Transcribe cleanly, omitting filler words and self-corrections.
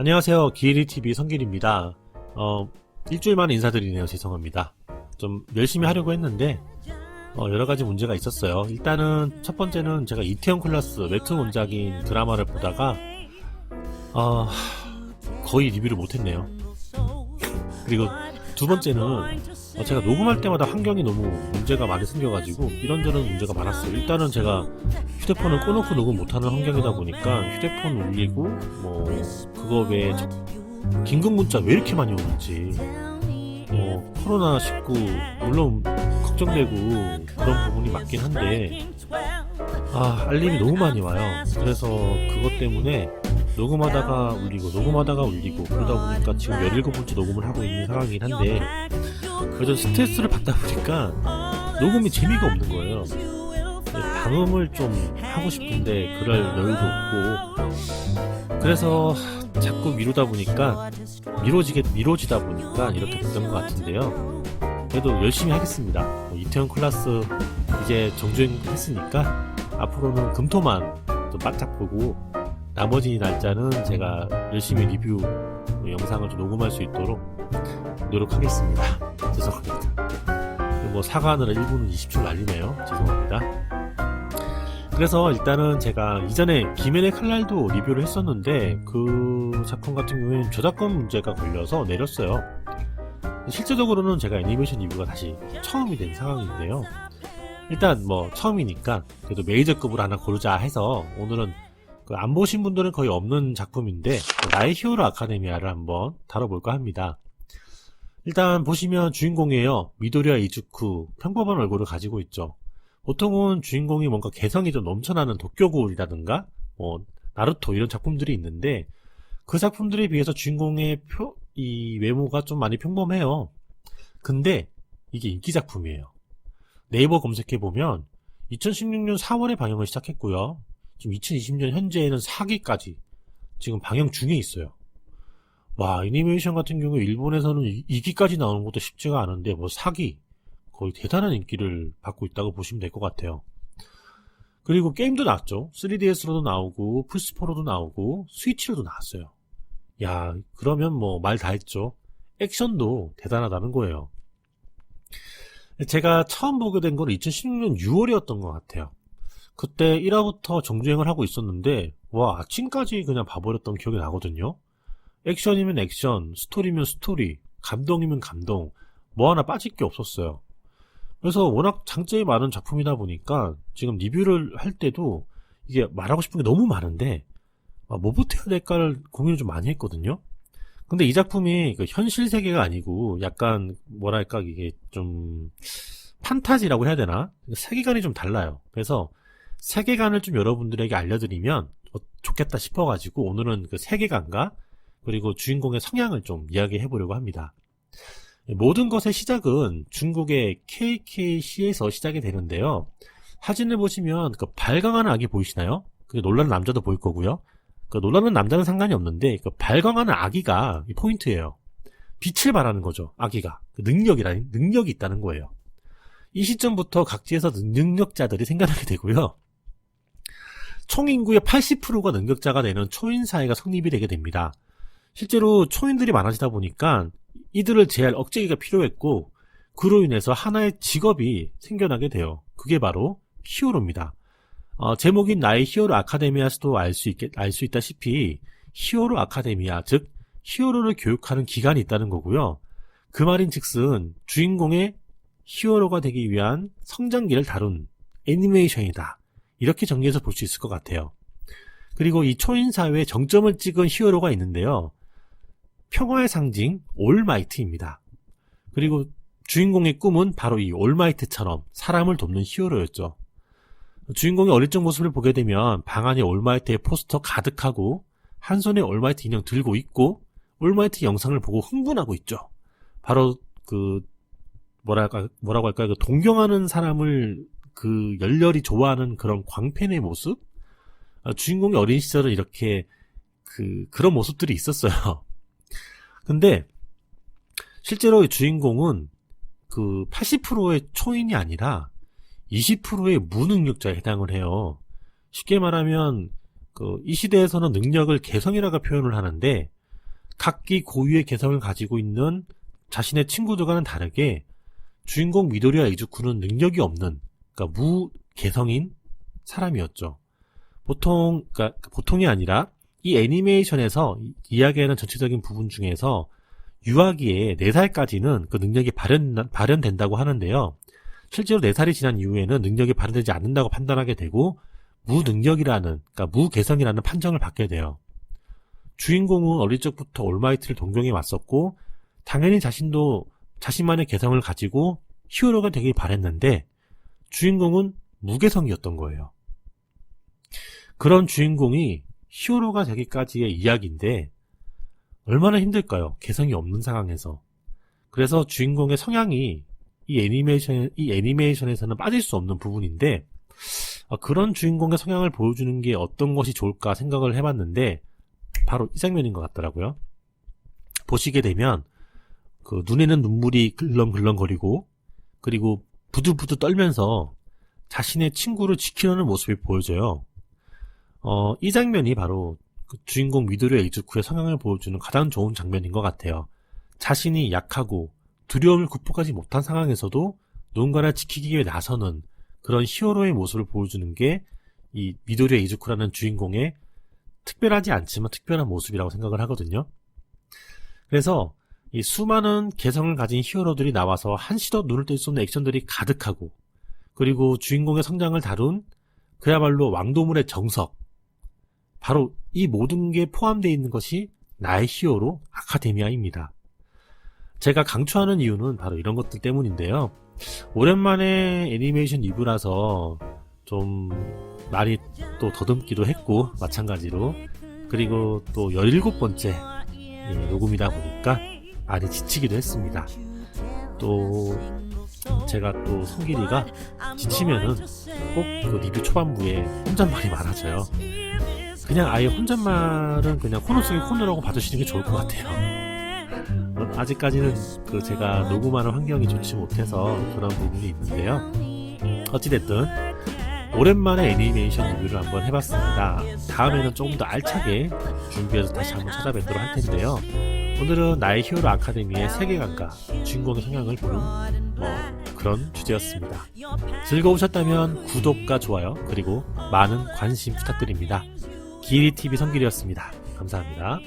안녕하세요. 기리TV 성길입니다. 일주일 만에 인사드리네요. 죄송합니다. 좀 열심히 하려고 했는데 여러가지 문제가 있었어요. 일단은 첫 번째는 제가 이태원 클라스 웹툰 원작인 드라마를 보다가 거의 리뷰를 못했네요. 그리고 두 번째는 제가 녹음할 때마다 환경이 너무 문제가 많이 생겨가지고 이런저런 문제가 많았어요. 일단은 제가 휴대폰을 꺼놓고 녹음 못하는 환경이다 보니까 휴대폰 울리고 그거 외에 긴급 문자 왜 이렇게 많이 오는지 코로나19 물론 걱정되고 그런 부분이 맞긴 한데 알림이 너무 많이 와요. 그래서 그것 때문에 녹음하다가 울리고 그러다 보니까 지금 17번째 녹음을 하고 있는 상황이긴 한데 그래서 스트레스를 받다 보니까 녹음이 재미가 없는 거예요. 방음을 좀 하고 싶은데 그럴 여유도 없고 그래서 자꾸 미뤄지다 보니까 이렇게 됐던 것 같은데요. 그래도 열심히 하겠습니다. 이태원 클라스 이제 정주행했으니까 앞으로는 금토만 좀 바짝 보고 나머지 날짜는 제가 열심히 리뷰 영상을 좀 녹음할 수 있도록 노력하겠습니다. 죄송합니다. 사과하느라 1분 20초 날리네요. 죄송합니다. 그래서 일단은 제가 이전에 김연의 칼날도 리뷰를 했었는데 그 작품 같은 경우에는 저작권 문제가 걸려서 내렸어요. 실제적으로는 제가 애니메이션 리뷰가 다시 처음이 된 상황인데요. 일단 처음이니까 그래도 메이저급으로 하나 고르자 해서 오늘은 안 보신 분들은 거의 없는 작품인데 나의 히어로 아카데미아를 한번 다뤄볼까 합니다. 일단 보시면 주인공이에요. 미도리와 이즈쿠 평범한 얼굴을 가지고 있죠. 보통은 주인공이 뭔가 개성이 좀 넘쳐나는 도쿄고울이라든가 나루토 이런 작품들이 있는데 그 작품들에 비해서 주인공의 이 외모가 좀 많이 평범해요. 근데 이게 인기 작품이에요. 네이버 검색해보면 2016년 4월에 방영을 시작했고요. 지금 2020년 현재에는 4기까지 지금 방영 중에 있어요. 와, 애니메이션 같은 경우에 일본에서는 2기까지 나오는 것도 쉽지가 않은데 4기 거의 대단한 인기를 받고 있다고 보시면 될 것 같아요. 그리고 게임도 나왔죠. 3DS로도 나오고 플스4로도 나오고 스위치로도 나왔어요. 야, 그러면 말 다 했죠. 액션도 대단하다는 거예요. 제가 처음 보게 된 건 2016년 6월이었던 것 같아요. 그때 1화부터 정주행을 하고 있었는데 아침까지 그냥 봐버렸던 기억이 나거든요. 액션이면 액션, 스토리면 스토리, 감동이면 감동, 하나 빠질 게 없었어요. 그래서 워낙 장점이 많은 작품이다 보니까 지금 리뷰를 할 때도 이게 말하고 싶은 게 너무 많은데 뭐부터 해야 될까를 고민을 좀 많이 했거든요. 근데 이 작품이 현실 세계가 아니고 약간 이게 좀 판타지라고 해야 되나? 세계관이 좀 달라요. 그래서 세계관을 좀 여러분들에게 알려드리면 좋겠다 싶어가지고 오늘은 그 세계관과 그리고 주인공의 성향을 좀 이야기해 보려고 합니다. 모든 것의 시작은 중국의 KK시에서 시작이 되는데요. 사진을 보시면 그 발광하는 아기 보이시나요? 그게 놀라는 남자도 보일 거고요. 그 놀라는 남자는 상관이 없는데 그 발광하는 아기가 포인트예요. 빛을 발하는 거죠. 아기가 능력이 있다는 거예요. 이 시점부터 각지에서 능력자들이 생겨나게 되고요. 총 인구의 80%가 능력자가 되는 초인 사회가 성립이 되게 됩니다. 실제로 초인들이 많아지다 보니까 이들을 제할 억제기가 필요했고 그로 인해서 하나의 직업이 생겨나게 돼요. 그게 바로 히어로입니다. 제목인 나의 히어로 아카데미아에서도 알 수 있다시피 히어로 아카데미아, 즉 히어로를 교육하는 기관이 있다는 거고요. 그 말인즉슨 주인공의 히어로가 되기 위한 성장기를 다룬 애니메이션이다. 이렇게 정리해서 볼 수 있을 것 같아요. 그리고 이 초인사회에 정점을 찍은 히어로가 있는데요. 평화의 상징 올마이트입니다. 그리고 주인공의 꿈은 바로 이 올마이트처럼 사람을 돕는 히어로였죠. 주인공의 어릴 적 모습을 보게 되면 방 안에 올마이트의 포스터 가득하고 한 손에 올마이트 인형 들고 있고 올마이트 영상을 보고 흥분하고 있죠. 바로 뭐라고 할까요? 동경하는 사람을 열렬히 좋아하는 그런 광팬의 모습? 주인공의 어린 시절은 이렇게 그런 모습들이 있었어요. 근데 실제로 주인공은 80%의 초인이 아니라 20%의 무능력자에 해당을 해요. 쉽게 말하면 이 시대에서는 능력을 개성이라고 표현을 하는데 각기 고유의 개성을 가지고 있는 자신의 친구들과는 다르게 주인공 미도리와 이즈쿠는 능력이 없는, 그러니까 무개성인 사람이었죠. 그러니까 보통이 아니라 이 애니메이션에서 이야기하는 전체적인 부분 중에서 유아기에 4살까지는 그 능력이 발현된다고 하는데요. 실제로 4살이 지난 이후에는 능력이 발현되지 않는다고 판단하게 되고 무능력이라는, 그러니까 무개성이라는 판정을 받게 돼요. 주인공은 어릴 적부터 올마이트를 동경해 왔었고 당연히 자신도 자신만의 개성을 가지고 히어로가 되길 바랬는데 주인공은 무개성이었던 거예요. 그런 주인공이 히어로가 되기까지의 이야기인데 얼마나 힘들까요? 개성이 없는 상황에서. 그래서 주인공의 성향이 이 애니메이션에서는 빠질 수 없는 부분인데 그런 주인공의 성향을 보여주는 게 어떤 것이 좋을까 생각을 해봤는데 바로 이 장면인 것 같더라고요. 보시게 되면 그 눈에는 눈물이 글렁글렁거리고 그리고 부들부들 떨면서 자신의 친구를 지키려는 모습이 보여져요. 이 장면이 바로 그 주인공 미도리와 이즈쿠의 성향을 보여주는 가장 좋은 장면인 것 같아요. 자신이 약하고 두려움을 극복하지 못한 상황에서도 누군가를 지키기 위해 나서는 그런 히어로의 모습을 보여주는 게 이 미도리와 이즈쿠라는 주인공의 특별하지 않지만 특별한 모습이라고 생각을 하거든요. 그래서 이 수많은 개성을 가진 히어로들이 나와서 한시도 눈을 뗄 수 없는 액션들이 가득하고 그리고 주인공의 성장을 다룬 그야말로 왕도물의 정석, 바로 이 모든 게 포함되어 있는 것이 나의 히어로 아카데미아입니다. 제가 강추하는 이유는 바로 이런 것들 때문인데요. 오랜만에 애니메이션 리뷰라서 좀 말이 또 더듬기도 했고 마찬가지로 그리고 또 17번째 녹음이다 보니까 많이 지치기도 했습니다. 또 제가 또 성길이가 지치면은 꼭 그 리뷰 초반부에 혼잣말이 많아져요. 그냥 아예 혼잣말은 그냥 코너 속의 코너라고 봐주시는 게 좋을 것 같아요. 아직까지는 그 제가 녹음하는 환경이 좋지 못해서 그런 부분이 있는데요. 어찌됐든 오랜만에 애니메이션 리뷰를 한번 해봤습니다. 다음에는 조금 더 알차게 준비해서 다시 한번 찾아뵙도록 할 텐데요. 오늘은 나의 히어로 아카데미의 세계관과 주인공의 성향을 보는 그런 주제였습니다. 즐거우셨다면 구독과 좋아요 그리고 많은 관심 부탁드립니다. 기리TV 성길이었습니다. 감사합니다.